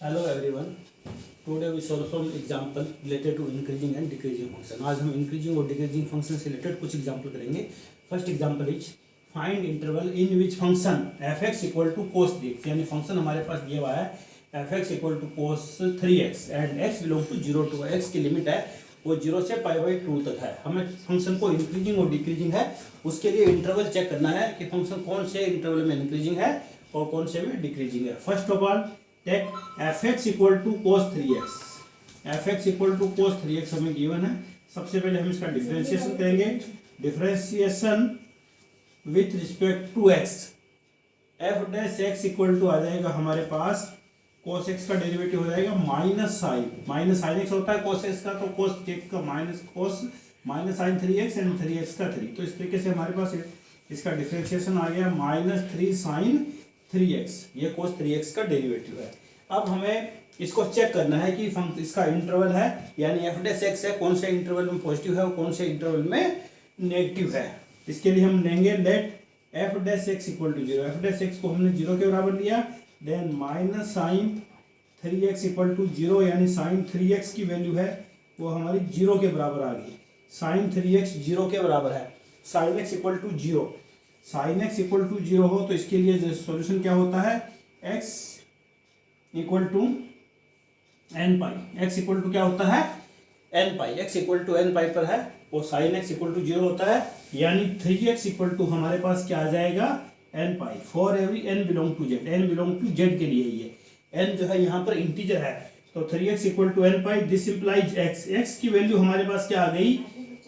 Hello everyone, today we solve some example related to increasing and decreasing function. आज हम increasing और decreasing function से related कुछ example करेंगे। First example is find interval in which function f x equal to cos 3x, यानी function हमारे पास दिया हुआ है f x equal to cos 3x and x belong to 0 to x की लिमिट है वो 0 से π/2 तक है। हमें फंक्शन को इंक्रीजिंग और डिक्रीजिंग है, उसके लिए इंटरवल चेक करना है कि फंक्शन कौन से इंटरवल में इंक्रीजिंग है और कौन से में डिक्रीजिंग है। First of all take f x equal to cos 3x, f x equal to cos 3x हमें गिवन है। सबसे पहले हम इसका डिफरेंशिएशन करेंगे। Differentiation with respect to x, F dash x equal to आ जाएगा हमारे पास cos x का डेरिवेटिव हो जाएगा माइनस साइन एक्स होता है cos x का, तो cos x का minus sine 3x and 3x का 3। तो इस तरीके से हमारे पास इसका डिफरेंशिएशन आ गया -3 साइन 3x, ये cos 3x का डेरिवेटिव है। अब हमें इसको चेक करना है कि इसका इंटरवल है यानी एफ डैश एक्स है, कौन से इंटरवल में पॉजिटिव है और कौन से इंटरवल में नेगेटिव है। इसके लिए हम लेंगे let f dash x equal to 0। F dash x को हमने 0 के बराबर लिया, then minus sine 3x equal to 0, यानी साइन 3x की वैल्यू है वो हमारी 0 के बराबर आ गई। साइन 3x 0 के बराबर है, sine x equal to 0, sine x equal to 0 हो तो इसके लिए सॉल्यूशन क्या होता है, x equal to N pi. x equal to क्या होता है, N pi. x equal to N pi पर है और साइन x इक्वल टू 0 होता है, यानी 3x इक्वल टू हमारे पास क्या आ जाएगा, n pi. For every n belong to z, n belong to z के लिए ये n जो है यहाँ पर इंटीजर है, तो 3x equal to N pi. This implies x की वैल्यू हमारे पास क्या आ गई,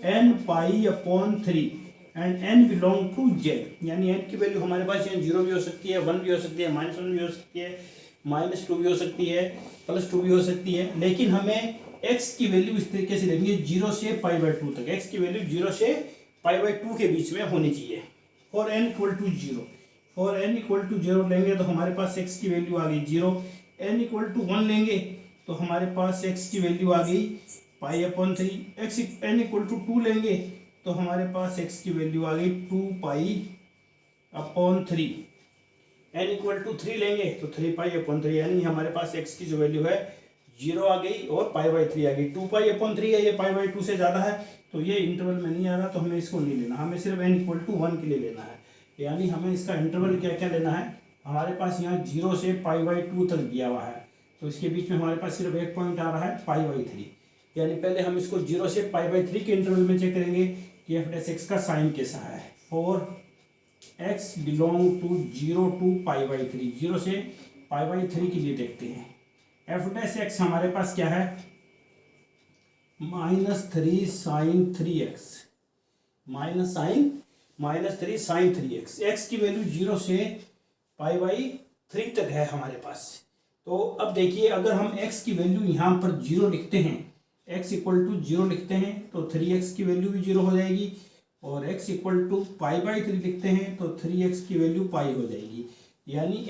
n pi upon 3 and n belong to z, यानी n की वैल्यू हमारे पास 0 भी हो सकती है, 1 भी हो सकती है, -1 भी हो सकती है, -2 भी हो सकती है, +2 भी हो सकती है। लेकिन हमें x की वैल्यू इस तरीके से लेंगे 0 से π/2 तक, x की वैल्यू 0 से π/2 के बीच में होनी चाहिए। For n equal to 0, for n equal to 0 लेंगे तो हमारे पास x की वैल्यू आ गई 0। n इक्वल टू 1 लेंगे तो हमारे पास x की वैल्यू आ गई π/3। n इक्वल टू 2 लेंगे तो हमारे पास x की वैल्यू आ गई 2π/3। n इक्वल टू 3 लेंगे तो 3π/3, यानी हमारे पास x की जो वैल्यू है 0 आ गई और π/3 आ गई। 2π/3 है, ये π/2 से ज़्यादा है तो ये इंटरवल में नहीं आ रहा, तो हमें इसको नहीं लेना, हमें सिर्फ n इक्वल टू 1 के लिए लेना है। यानी हमें इसका इंटरवल क्या क्या लेना है, हमारे पास यहाँ 0 से π/2 तक दिया हुआ है, तो इसके बीच में हमारे पास सिर्फ एक पॉइंट आ रहा है π/3। यानी पहले हम इसको 0 से π/3 के इंटरवल में चेक करेंगे कि एफ डैश एक्स का साइन कैसा है। For x belong to 0 to π/3, 0 से π/3 के लिए देखते हैं। एफ डैश एक्स हमारे पास क्या है, -3 sine 3x, -3 sine 3x। x की वैल्यू 0 से π/3 तक है हमारे पास। तो अब देखिए, अगर हम x की वैल्यू यहाँ पर 0 लिखते हैं, x इक्वल टू 0 लिखते हैं तो 3x की वैल्यू भी 0 हो जाएगी, और x इक्वल टू π/3 लिखते हैं तो 3x की वैल्यू पाई हो जाएगी। यानी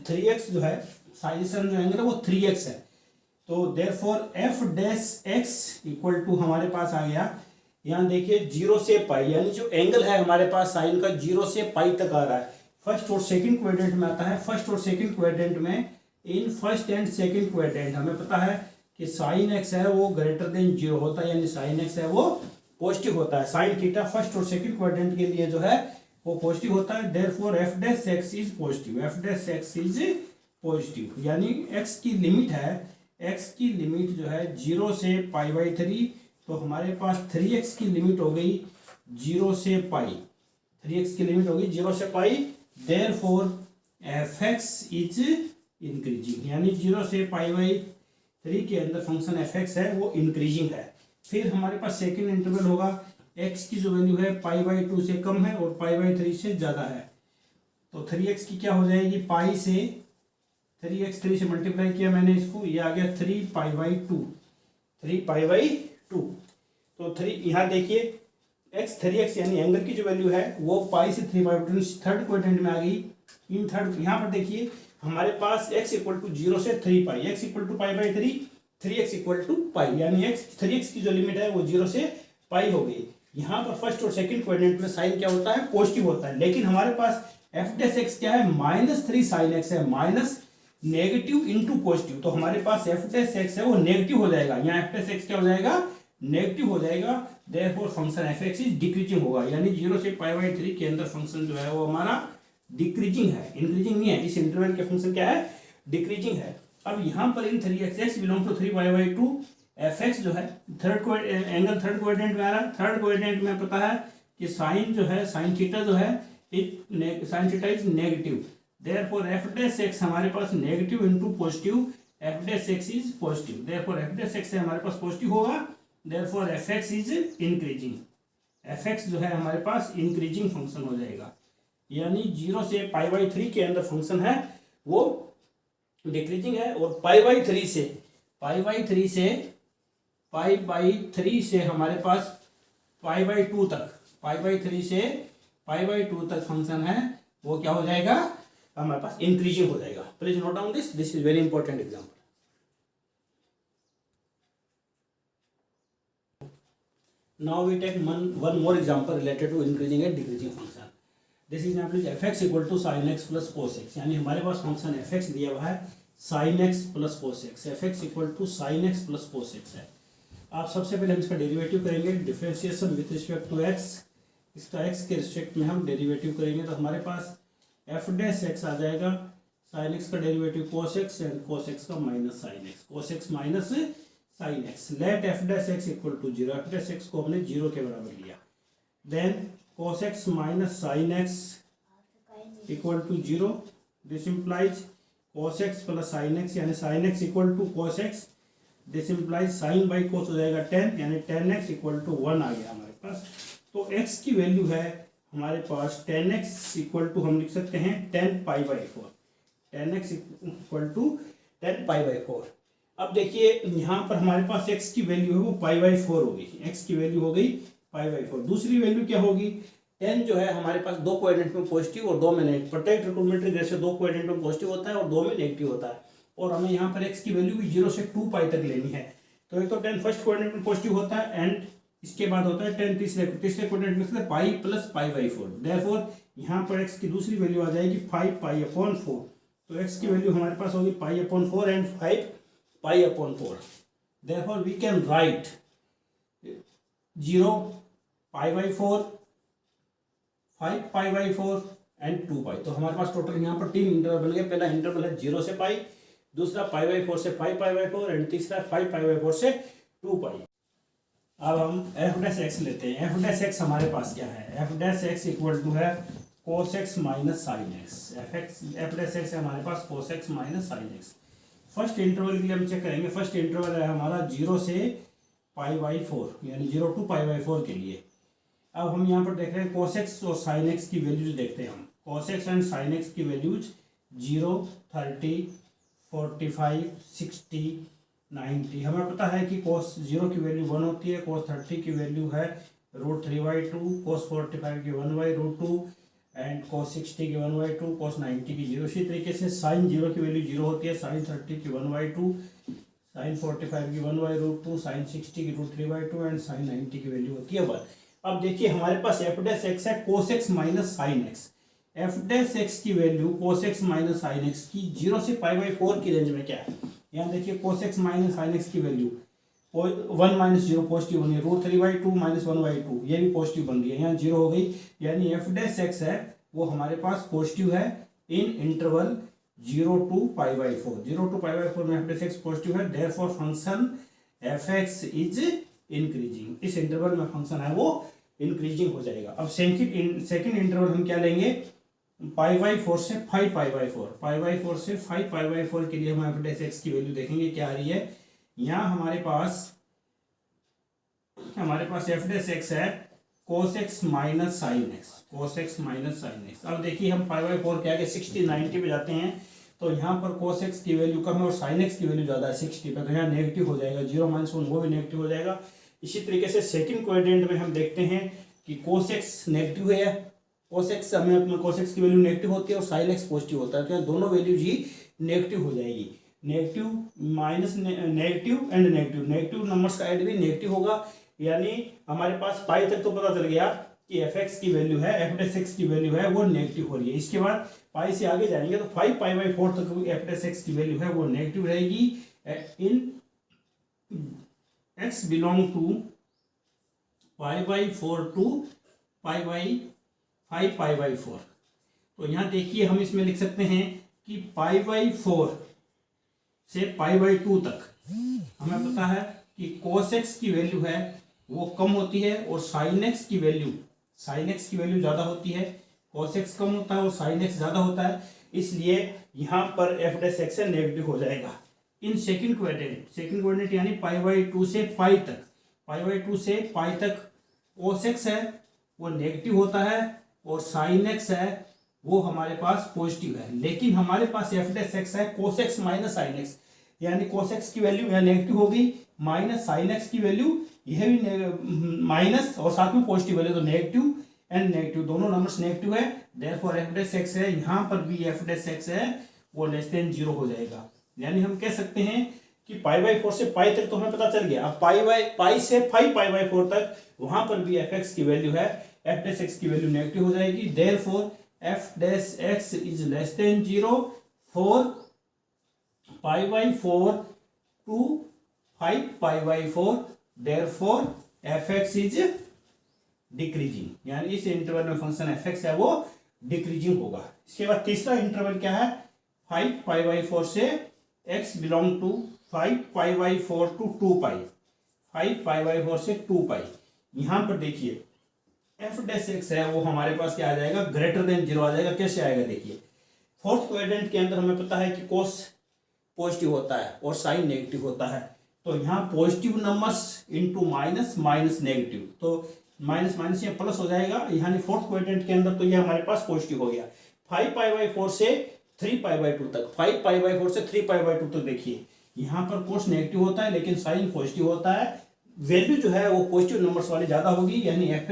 3x जो है, साइसन जो एंगल है वो 3x है। तो therefore F dash x equal to हमारे पास आ गया, यहाँ देखिए 0 से पाई, यानी जो एंगल है हमारे पास साइन का 0 से पाई तक आ रहा है। फर्स्ट और सेकंड क्वाड्रेंट में आता है। फर्स्ट और सेकंड क्वाड्रेंट में, in first and second quadrant हमें पता है कि साइन एक्स है वो ग्रेटर देन 0 होता है, यानी साइन एक्स है वो पॉजिटिव होता है। साइन थीटा फर्स्ट और सेकंड क्वाड्रेंट के लिए जो है वो पॉजिटिव होता है। Therefore F dash X is positive, F dash X is positive. यानी एक्स की लिमिट है, x की लिमिट जो है 0 से π/3, तो हमारे पास 3x की लिमिट हो गई 0 से पाई, 3x की लिमिट होगी 0 से पाई। देयरफॉर fx इज इंक्रीजिंग, यानी 0 से π/3 के अंदर फंक्शन fx है वो इंक्रीजिंग है। फिर हमारे पास सेकेंड इंटरवल होगा, x की जो वैल्यू है π/2 से कम है और π/3 से ज़्यादा है, तो 3x की क्या हो जाएगी, पाई से 3x, 3 से मल्टीप्लाई किया मैंने इसको, ये आ गया 3π/2, 3π/2। तो 3 यहाँ देखिए x 3x यानी एंगल की जो वैल्यू है वो पाई से 3π/2 थर्ड क्वाड्रेंट में आ गई। इन थर्ड यहाँ पर देखिए हमारे पास x इक्वल टू 0 से 3π, x equal to π/3, 3x equal to pi, यानी 3x की जो लिमिट है वो 0 से पाई हो गई। यहाँ पर फर्स्ट और सेकंड क्वाड्रेंट में साइन क्या होता है, पॉजिटिव होता है। लेकिन हमारे पास एफ डैश एक्स क्या है, -3 साइन एक्स है, नेगेटिव इंटू पॉजिटिव, तो हमारे पास एफ डैश एक्स है वो नेगेटिव हो जाएगा, यहाँ एफ डैश एक्स क्या हो जाएगा, नेगेटिव हो जाएगा। Therefore function f X is decreasing होगा, यानी 0 से π/3 के अंदर फंक्शन जो है वो हमारा डिक्रीजिंग है, इंक्रीजिंग नहीं है। इस इंटरवल के फंक्शन क्या है, डिक्रीजिंग है। अब यहाँ पर इन 3x belong to 3y/2 f x जो है एंगल थर्ड क्वाड्रेंट में आ रहा है। थर्ड क्वाड्रेंट में पता है कि साइन जो है, साइन थीटा जो है, sine theta is negative, therefore F dash X हमारे पास negative into positive, F dash X is positive, therefore F dash X हमारे पास पॉजिटिव होगा, therefore F X is increasing. F x जो है हमारे पास इंक्रीजिंग फंक्शन हो जाएगा, यानी 0 से π/3 के अंदर फंक्शन है वो डिक्रीजिंग है, और π/3 से हमारे पास π/2 तक, π/3 से π/2 तक फंक्शन है वो क्या हो जाएगा, हमारे पास इंक्रीजिंग हो जाएगा। Please note down this is very important example. Now we take one more example related to increasing and decreasing function. This example is f(x) equal to sin x plus cos x, यानी हमारे पास function f(x) दिया हुआ है sin x plus cos x, f(x) equal to sin x plus cos x है। आप सबसे पहले हम इसका डेरिवेटिव करेंगे, differentiation with respect to x, इसका x के रिस्पेक्ट में हम डेरिवेटिव करेंगे, तो हमारे पास f डैश x आ जाएगा, sin x का derivative cos x and cos x का minus sin x, cos x minus sin x, let f dash x equal to 0, f dash x को हमने 0 के बराबर लिया, then cos x minus sin x equal to 0, this implies cos x plus sin x, यानी sin x equal to cos x, this implies sin by cos हो जाएगा 10, यानी 10x equal to 1 आ गया हमारे पास। तो x की वैल्यू है हमारे पास 10x इक्वल टू, हम लिख सकते हैं 10π/4, 10x इक्वल टू 10π/4। अब देखिए यहाँ पर हमारे पास x की वैल्यू है वो π/4 होगी, x की वैल्यू हो गई π/4। दूसरी वैल्यू क्या होगी, 10 जो है हमारे पास दो क्वाड्रेंट में पॉजिटिव और दो में नेगेटिव, प्रत्येक ट्रिग्नोमेट्रिक रेशियो दो क्वाड्रेंट में पॉजिटिव होता है और दो में नेगेटिव होता है, और हमें यहाँ पर x की वैल्यू भी 0 से 2π तक लेनी है। तो एक तो 10 फर्स्ट क्वाड्रेंट में पॉजिटिव होता है एंड इसके बाद होता है 10 तीसरे क्वाड्रेंट में पाई प्लस π/4, देयरफॉर यहाँ पर x की दूसरी वैल्यू आ जाएगी 5π/4, तो x की वैल्यू हमारे पास होगी π/4 and 5π/4, therefore we can write 0 π/4 5π/4 and 2π। तो हमारे पास टोटल यहाँ पर 3 इंटरवल बन गए, पहला इंटरवल है 0 से π, दूसरा π/4 से 5π/4 एंड तीसरा 5π/4 से 2π। अब हम एफ डैश एक्स लेते हैं, एफ डैश एक्स हमारे पास क्या है, F dash x equal to है cos x minus sine x, F dash x है हमारे पास cos x minus sine x. First interval के लिए हम चेक करेंगे, फर्स्ट इंटरवल है हमारा 0 से π/4, यानी 0 to π/4 के लिए। अब हम यहाँ पर देख रहे हैं cos x और sin x की वैल्यूज देखते हैं हम, cos x and sin x की वैल्यूज 0, 30, 45, 60, 90। हमें पता है कि cos 0 की वैल्यू 1 होती है, cos 30 की वैल्यू है √3/2, cos 45 की 1/√2 एंड cos 60 की 1/2, cos 90 की 0। इसी तरीके से sin 0 की वैल्यू 0 होती है, sin 30 की 1/2, sin 45 की 1/√2, sin 60 की √3/2 एंड sin 90 की वैल्यू होती है 1। अब देखिए हमारे पास एफ डैश एक्स है cos x minus sine x, F dash X की value cos x minus sine X की 0 से π/4 की रेंज में क्या है, यहाँ देखिए cos x minus sine X की वैल्यू 1 माइनस 0 पॉजिटिव बनी है, √3/2 माइनस 1/2 ये भी पॉजिटिव बन रही है, यहाँ 0 हो गई, यानी एफ डैश एक्स है वो हमारे पास पॉजिटिव है इन इंटरवल 0 to π/4, 0 to π/4 में एफ डैश एक्स पॉजिटिव है, therefore function f X is increasing, इस इंटरवल में फंक्शन है वो इंक्रीजिंग हो जाएगा। अब सेकंड इंटरवल हम क्या लेंगे, π/4 से 5π/4, π/4 से 5π/4 के लिए हम एफ डैश एक्स की वैल्यू देखेंगे क्या आ रही है। यहाँ हमारे पास एफ डैश एक्स है cos x minus sine x, cos x minus sine x. अब देखिए हम π/4 के आगे 60, 90 पे जाते हैं, तो यहाँ पर cos x की वैल्यू कम है और sin x की वैल्यू ज़्यादा है 60 पे, तो यहाँ नेगेटिव हो जाएगा, 0 - 1 वो भी नेगेटिव हो जाएगा। इसी तरीके से सेकंड क्वाड्रेंट में हम देखते हैं कि cos x नेगेटिव है, cos x की वैल्यू नेगेटिव होती है और sin x पॉजिटिव होता है, तो यहाँ दोनों वैल्यूज ही नेगेटिव हो जाएगी, negative minus negative and negative, negative numbers का ऐड भी नेगेटिव होगा, यानी हमारे पास पाई तक तो पता चल गया कि एफ एक्स की वैल्यू है, एफ डैश एक्स की वैल्यू है वो नेगेटिव हो रही है। इसके बाद पाई से आगे जाएंगे तो 5 पाई/4 तक एफ डैश एक्स की वैल्यू है वो नेगेटिव रहेगी इन एक्स बिलोंग टू पाई/4 टू पाई/5 तो यहाँ देखिए हम इसमें लिख सकते हैं कि पाई/4 से पाई/2 तक हमें पता है कि cos x की वैल्यू है वो कम होती है और sin x की वैल्यू ज़्यादा होती है। cos x कम होता है और sin x ज़्यादा होता है, इसलिए यहाँ पर f डैश x नेगेटिव हो जाएगा। इन सेकंड क्वाड्रेंट यानी पाई/2 से पाई तक cos x है वो नेगेटिव होता है और sin x है वो हमारे पास पॉजिटिव है। लेकिन हमारे पास f डैश x है cos x minus sin x, यानी cos x की वैल्यू यहाँ नेगेटिव होगी माइनस sin x की वैल्यू यह भी माइनस और साथ में पॉजिटिव वैल्यू, तो नेगेटिव एंड नेगेटिव दोनों नंबर्स नेगेटिव है। देयरफॉर f डैश x है यहाँ पर भी f डैश x है वो लेस देन 0 हो जाएगा। यानी हम कह सकते हैं कि पाई/4 से पाई तक तो हमें पता चल गया। अब पाई से 5 पाई/4 तक वहां पर भी एफ एक्स की वैल्यू है, एफ डैश एक्स की वैल्यू नेगेटिव हो जाएगी। Therefore F dash X is less than 0 for पाई/4 टू 5 पाई/4। Therefore F X is decreasing, यानी इस इंटरवल में फंक्शन एफ एक्स है वो डिक्रीजिंग होगा। इसके बाद तीसरा इंटरवल क्या है, 5 पाई/4 से x बिलोंग टू 5 पाई/4 टू 2 पाई, 5 पाई/4 से 2 पाई। यहां पर देखिए एफ डैश एक्स है वो हमारे पास क्या आ जाएगा, ग्रेटर देन 0 आ जाएगा। कैसे आएगा देखिए, फोर्थ क्वाड्रेंट के अंदर हमें पता है कि cos पॉजिटिव होता है और साइन नेगेटिव होता है, तो यहाँ positive numbers into minus minus negative, तो माइनस माइनस ये प्लस हो जाएगा। यानी फोर्थ क्वाड्रेंट के अंदर तो ये हमारे पास पॉजिटिव हो गया। 5 पाई/4 से 3 पाई/2 तक, 5 पाई/4 से 3 पाई/2 तक देखिए यहाँ पर cos नेगेटिव होता है लेकिन साइन पॉजिटिव होता है। वैल्यू जो है वो पॉजिटिव नंबर्स वाली ज्यादा होगी, यानी एफ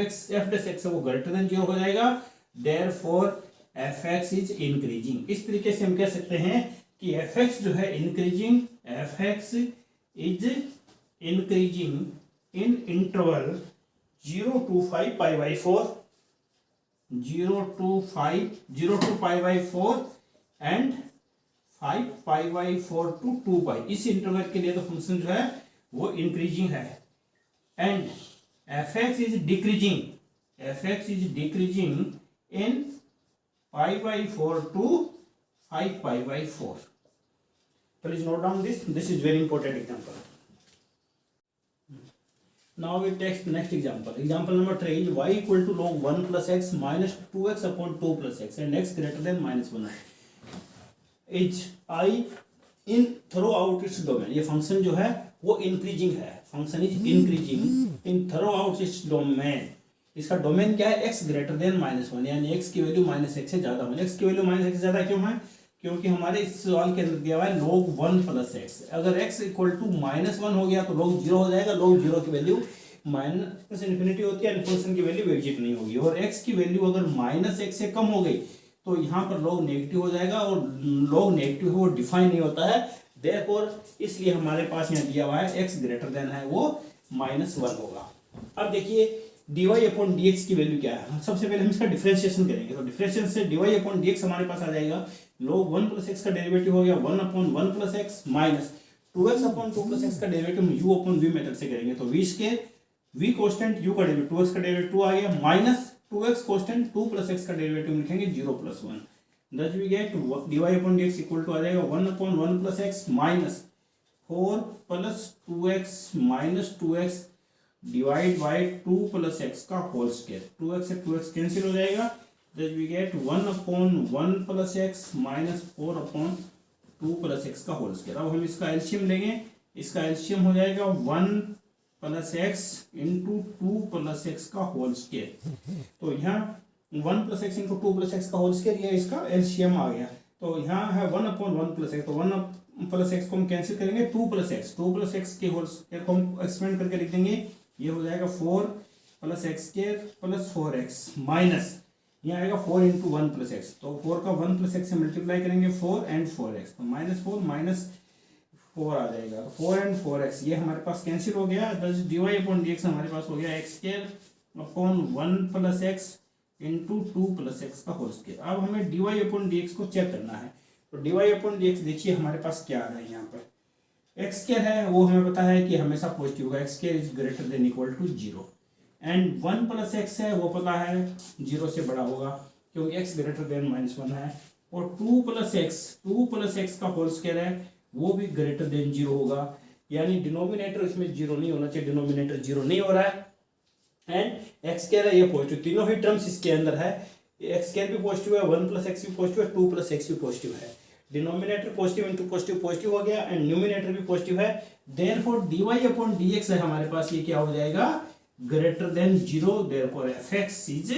डैश एक्स है वो ग्रेटर देन 0 हो जाएगा। Therefore F X is increasing. इस तरीके से हम कह सकते हैं कि एफ एक्स जो है increasing, F X is increasing in interval 0 to 5 पाई/4, 0 to पाई/4 एंड 5 पाई/4 टू 2 पाई। इस इंटरवल के लिए तो फंक्शन जो है वो इंक्रीजिंग है। And F X is decreasing in पाई/4 टू 5 पाई/4। Please note down this is very important example. Now we take next example. Example number 3 is y equal to log 1 plus x minus 2x upon 2 plus x and x greater than -1 is I in throughout its domain। ये function जो है वो increasing है, function is increasing in throughout it's domain. इसका domain क्या है, x greater than -1, यानी x की वैल्यू -x से ज्यादा होनी। x की वैल्यू -x से ज्यादा क्यों है, क्योंकि हमारे इस सवाल के अंदर दिया हुआ है log 1 प्लस x। अगर x इक्वल टू -1 हो गया तो log 0 हो जाएगा। log 0 की वैल्यू माइनस इन्फिनिटी होती है, फंक्शन की वैल्यू एग्जिट नहीं होगी। और x की वैल्यू अगर -x से कम हो गई तो यहाँ पर log नेगेटिव हो जाएगा और log नेगेटिव वो डिफाइन नहीं होता है। देयरफॉर इसलिए हमारे पास यहाँ दिया हुआ है x ग्रेटर देन है वो -1 होगा। अब देखिए dy अपॉन dx की वैल्यू क्या है। सबसे पहले हम इसका डिफरेंशिएशन करेंगे, तो डिफरेंशिएशन से dy अपॉन dx हमारे पास आ जाएगा log 1 प्लस x का डेरिवेटिव हो गया 1 upon 1 plus x minus 2x upon 2 plus x का डेरिवेटिव हम u अपॉन v मेथड से करेंगे। तो v square v constant u का डेरिवेटिव 2x का डेरिवेटिव 2 आ गया minus 2x constant 2 plus x का डेरिवेटिव लिखेंगे 0 plus 1। Thus we get dy upon dx equal to आ जाएगा 1 upon 1 plus x minus 4 plus 2x minus 2x divide by 2 plus x का whole square. 2x से 2x cancel हो जाएगा। Thus we get 1 upon 1 plus x minus 4 upon 2 plus x का whole square. अब हम इसका एलसीएम लेंगे, इसका एलसीएम हो जाएगा 1 plus x into 2 plus x का होल स्क्वायर। तो यहाँ 1 plus x into 2 plus x का होल स्क्वायर, ये इसका एलसीएम आ गया। तो यहाँ है 1 अपॉन 1 प्लस एक्स, तो 1 प्लस एक्स को हम कैंसिल करेंगे 2 प्लस एक्स के होल स्क्वायर को हम एक्सपेंड करके लिख देंगे। ये हो जाएगा 4 plus x square plus 4x minus यहाँ आएगा 4 इंटू 1 प्लस एक्स, तो 4 का 1 प्लस एक्स से मल्टीप्लाई करेंगे 4 एंड 4x, तो -4 माइनस 4 आ जाएगा। तो 4 एंड 4x ये हमारे पास कैंसिल हो गया। dy अपॉन dx हमारे पास हो गया x square upon 1 plus x into 2 plus x का होल स्क्वायर। अब हमें dy अपॉन डी को चेक करना है। तो dy अपॉन डी देखिए हमारे पास क्या आ रहा है, यहाँ पर एक्स स्क्वायर है वो हमें पता है कि हमेशा पॉजिटिव होगा, x square is greater than equal to 0 and 1 plus x है वो पता है 0 से बड़ा होगा क्योंकि x ग्रेटर देन -1 है, और 2 प्लस एक्स का होल स्क्वायर है वो भी ग्रेटर देन 0 होगा, यानी डिनोमिनेटर इसमें 0 नहीं होना चाहिए, डिनोमिनेटर 0 नहीं हो रहा है एंड एक्स स्क्वायर है ये पॉजिटिव, तीनों ही टर्म्स इसके अंदर है, एक्स स्क्वायर भी पॉजिटिव है, 1 प्लस एक्स भी पॉजिटिव है, 2 प्लस एक्स भी पॉजिटिव है, denominator positive into positive positive हो गया एंड न्यूमिनेटर भी पॉजिटिव है, देयरफॉर dy अपॉन dx है हमारे पास ये क्या हो जाएगा greater than 0, therefore fx is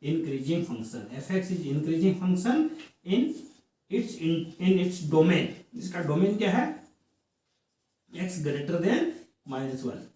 increasing function, fx is increasing function in its domain, इसका डोमेन क्या है x greater than -1।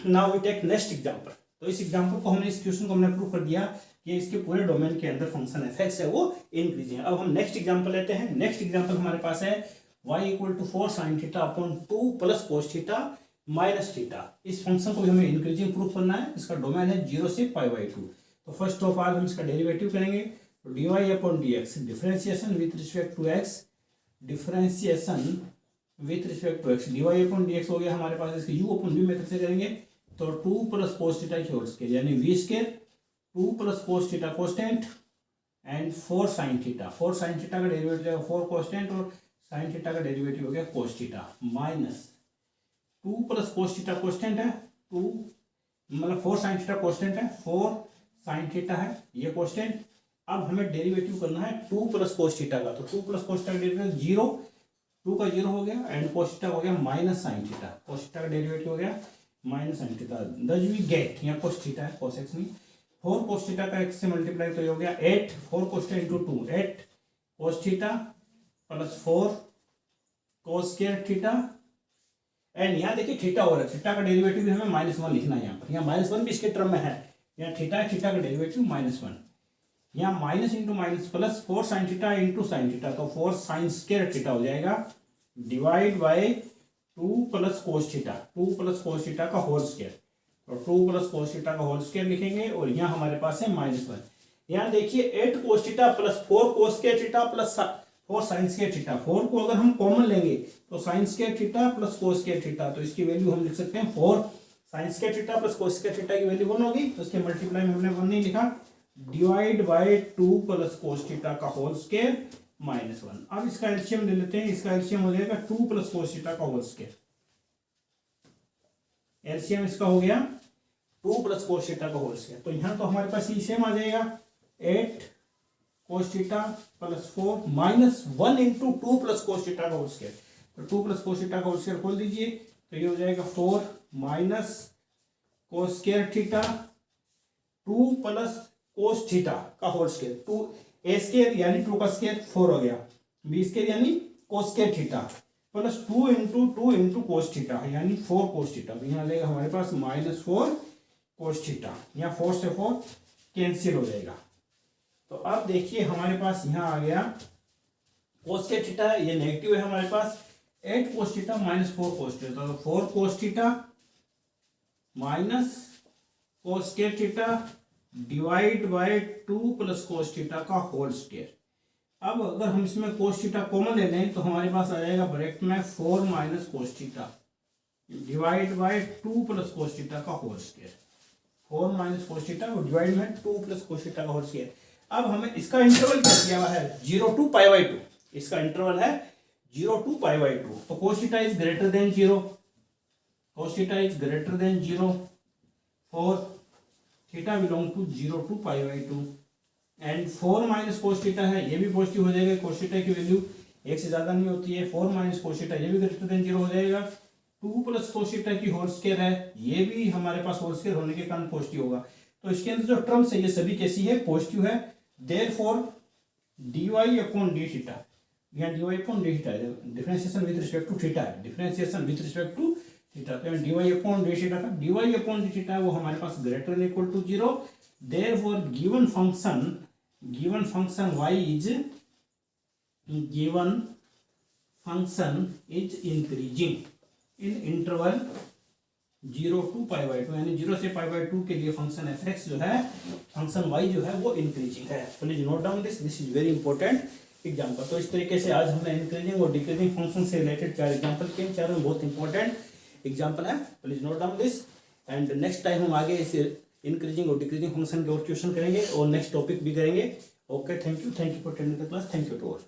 Now we take next example. तो इस एग्जांपल को हमने, इस क्वेश्चन को हमने प्रूव कर दिया कि इसके पूरे डोमेन के अंदर फंक्शन fx है वो इंक्रीजिंग है। अब हम नेक्स्ट एग्जांपल लेते हैं। नेक्स्ट एग्जांपल हमारे पास है y equal to 4 sin theta upon 2 plus cos theta minus theta. इस फंक्शन को भी हमें इंक्रीजिंग प्रूफ करना है, इसका डोमेन है 0 से π/2। तो फर्स्ट ऑफ ऑल हम इसका डेरिवेटिव करेंगे, तो dy upon dx differentiation with respect to x, differentiation with respect to x, dy upon dx हो गया हमारे पास, इसके u अपॉन v मेथड से करेंगे तो 2 प्लस cos थीटा की होल स्क्वायर यानी v square, 2 plus cos theta constant and 4 sin theta, 4 sin theta का डेरिवेटिव जाएगा 4 कांस्टेंट और sin थीटा का डेरिवेटिव हो गया cos theta minus 2 plus cos theta constant है, 2 मतलब 4 sin थीटा कांस्टेंट है, 4 sin थीटा है ये कांस्टेंट। अब हमें डेरिवेटिव करना है 2 प्लस cos थीटा का, तो 2 प्लस cos थीटा का डेरिवेटिव 0, 2 का 0 हो गया एंड cos थीटा हो गया minus sin theta, cos theta का डेरिवेटिव हो गया माइनस sin थीटा, दस वी गेट, यहाँ cos थीटा है cos x नहीं, 4 cos थीटा का x से मल्टीप्लाई तो ये हो गया 8, 4 cos theta into 2 8 cos theta plus 4 cos square theta and यहाँ देखिए थीटा हो रहा है, थीटा का डेरिवेटिव भी हमें -1 लिखना है यहाँ पर, यहाँ -1 भी इसके टर्म में है, यहाँ थीटा का डेरिवेटिव -1, यहाँ minus into minus plus 4 sin theta into sin theta, तो 4 sin स्क्वायर थीटा हो जाएगा divide by 2 plus cos theta, 2 plus cos theta का होल स्क्वायर, तो 2 प्लस cos थीटा का होल स्क्वायर लिखेंगे और यहाँ हमारे पास है -1। यहाँ देखिए 8 cos theta plus 4 cos square theta plus 4 sin square theta, 4 को अगर हम कॉमन लेंगे तो sin square theta plus cos square theta, तो इसकी वैल्यू हम लिख सकते हैं 4 sin square theta plus cos square theta की वैल्यू 1 होगी, तो इसके मल्टीप्लाई में हमने 1 नहीं लिखा, divide by 2 plus cos theta का होल स्क्वायर -1। अब इसका एलसीएम ले लेते हैं, इसका एलसीएम हो जाएगा 2 प्लस cos थीटा का होल स्क्वायर, एलसीएम इसका हो गया 2 प्लस cos थीटा का होल स्क्वायर, तो यहाँ तो हमारे पास ये सेम आ जाएगा 8 cos theta plus 4 minus 1 into 2 plus cos theta का होल स्क्वायर, तो 2 प्लस cos थीटा का होल स्क्वायर खोल दीजिए तो ये हो जाएगा 4 minus cos square theta 2 plus cos theta का होल स्क्वायर, 2 a स्क्वायर यानी 2 का स्क्वायर 4 हो गया, b स्क्वायर यानी cos square theta plus 2 into cos theta यानी 4 cos थीटा, तो यहाँ लेगा हमारे पास -4 cos थीटा, यहाँ 4 से 4 कैंसिल हो जाएगा। तो अब देखिए हमारे पास यहाँ आ गया cos स्क्वायर थीटा, ये नेगेटिव है हमारे पास, 8 cos theta minus 4 cos theta, तो 4 cos theta minus cos square theta divide by 2 plus cos theta का होल स्क्वायर। अब अगर हम इसमें cos थीटा कॉमन ले लें तो हमारे पास आ जाएगा ब्रैकेट में 4 minus cos theta divide by 2 plus cos theta का whole square, 4 minus cos theta और डिवाइड में 2 प्लस cos थीटा का होल स्क्वायर। अब हमें इसका इंटरवल क्या दिया हुआ है 0 टू π/2, इसका इंटरवल है 0 टू π/2, तो cos theta is greater than 0, cos theta is greater than 0 for theta belong to 0 to π/2 and 4 minus cos theta है ये भी पॉजिटिव हो जाएगा, cos थीटा की वैल्यू 1 से ज्यादा नहीं होती है, 4 माइनस cos थीटा ये भी ग्रेटर देन 0 हो जाएगा, 2 प्लस cos थीटा की होल स्क्वायर है ये भी हमारे पास होल स्क्वायर होने के कारण पॉजिटिव होगा, तो इसके अंदर जो टर्म्स है ये सभी कैसी है पॉजिटिव है, therefore dy upon D theta, यहाँ dy upon D theta differentiation with respect to theta है, differentiation with respect to theta, तो dy अपॉन डी थीटा का dy अपॉन डी थीटा वो हमारे पास greater than equal to 0, therefore given function y is increasing in interval 0 to pi by 2, यानी 0 से पाई by 2 के लिए फंक्शन एफ एक्स जो है, फंक्शन वाई जो है वो इंक्रीजिंग है। Please note down this is very important example. तो इस तरीके से आज हमने इंक्रीजिंग और डिक्रीजिंग फंक्शन से रिलेटेड 4 एग्जाम्पल किए, चारों में बहुत इंपॉर्टेंट एग्जाम्पल है। Please note down this, and next time हम आगे इस इंक्रीजिंग और डिक्रीजिंग फंक्शन के और क्वेश्चन करेंगे और नेक्स्ट टॉपिक भी करेंगे। Okay, thank you for attending the class, thank you to all.